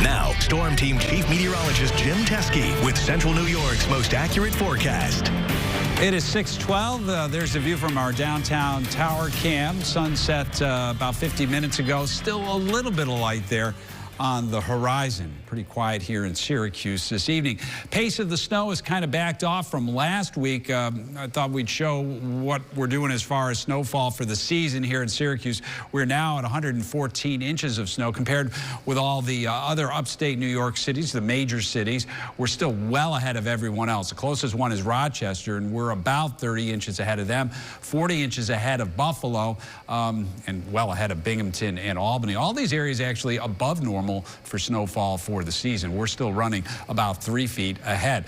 Now, Storm Team Chief Meteorologist Jim Teske with Central New York's most accurate forecast. It is 6:12. There's a view from our downtown tower cam. Sunset about 50 minutes ago. Still a little bit of light there on the horizon. Pretty quiet here in Syracuse this evening. Pace of the snow is kind of backed off from last week. I thought we'd show what we're doing as far as snowfall for the season here in Syracuse. We're now at 114 inches of snow compared with all the other upstate New York cities, the major cities. We're still well ahead of everyone else. The closest one is Rochester, and we're about 30 inches ahead of them, 40 inches ahead of Buffalo, and well ahead of Binghamton and Albany. All these areas actually above normal for snowfall for the season. We're still running about 3 feet ahead.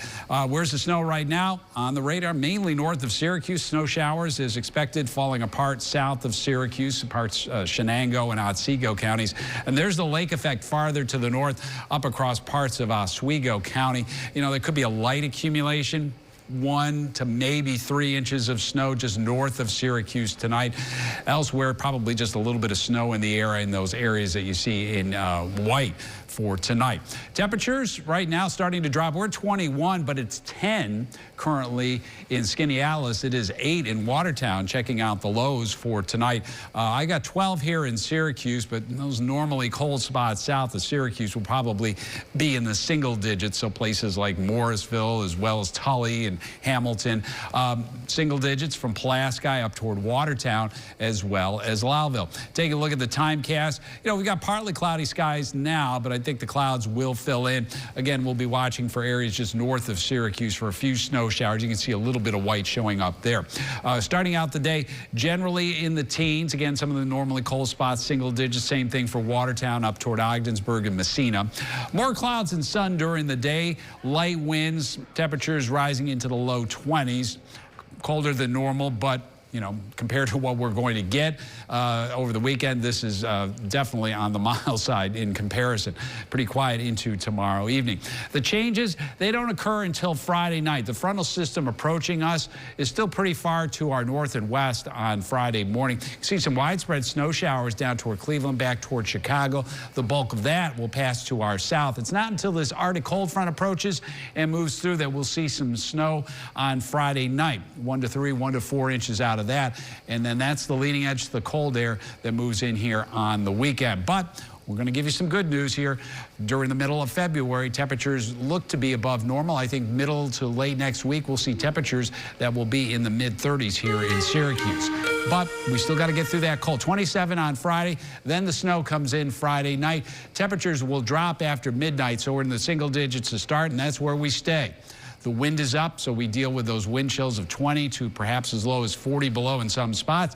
Where's the snow right now? On the radar, mainly north of Syracuse. Snow showers is expected falling apart south of Syracuse, parts Shenango and Otsego counties. And there's the lake effect farther to the north, up across parts of Oswego County. You know, there could be a light accumulation, 1 to maybe 3 inches of snow just north of Syracuse tonight. Elsewhere, probably just a little bit of snow in the air in those areas that you see in white for tonight. Temperatures right now starting to drop. We're 21, but it's 10 currently in Skaneateles. It is 8 in Watertown. Checking out the lows for tonight. I got 12 here in Syracuse, but those normally cold spots south of Syracuse will probably be in the single digits. So places like Morrisville as well as Tully and Hamilton. Single digits from Pulaski up toward Watertown as well as Lowville. Take a look at the timecast. You know, we've got partly cloudy skies now, but I think the clouds will fill in. Again, we'll be watching for areas just north of Syracuse for a few snow showers. You can see a little bit of white showing up there. Starting out the day, generally in the teens. Again, some of the normally cold spots, single digits. Same thing for Watertown up toward Ogdensburg and Messina. More clouds and sun during the day. Light winds, temperatures rising into the low 20s. Colder than normal, but you know, compared to what we're going to get over the weekend, this is definitely on the mild side in comparison. Pretty quiet into tomorrow evening. The changes, they don't occur until Friday night. The frontal system approaching us is still pretty far to our north and west on Friday morning. You see some widespread snow showers down toward Cleveland, back toward Chicago. The bulk of that will pass to our south. It's not until this Arctic cold front approaches and moves through that we'll see some snow on Friday night. 1 to 3, 1 to 4 inches out of that, and then that's the leading edge to the cold air that moves in here on the weekend. But we're going to give you some good news here. During the middle of February, temperatures look to be above normal. I think middle to late next week, we'll see temperatures that will be in the mid-30s here in Syracuse. But we still got to get through that cold. 27 on Friday, then the snow comes in Friday night. Temperatures will drop after midnight, so we're in the single digits to start, and that's where we stay. The wind is up, so we deal with those wind chills of 20 to perhaps as low as 40 below in some spots.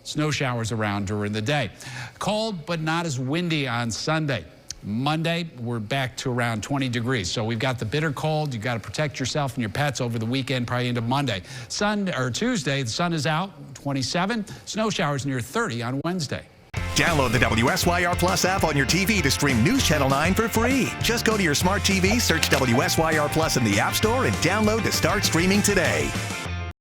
Snow showers around during the day. Cold, but not as windy on Sunday. Monday, we're back to around 20 degrees. So we've got the bitter cold. You've got to protect yourself and your pets over the weekend, probably into Monday. Tuesday, the sun is out, 27. Snow showers near 30 on Wednesday. Download the WSYR Plus app on your TV to stream News Channel 9 for free. Just go to your smart TV, search WSYR Plus in the App Store, and download to start streaming today.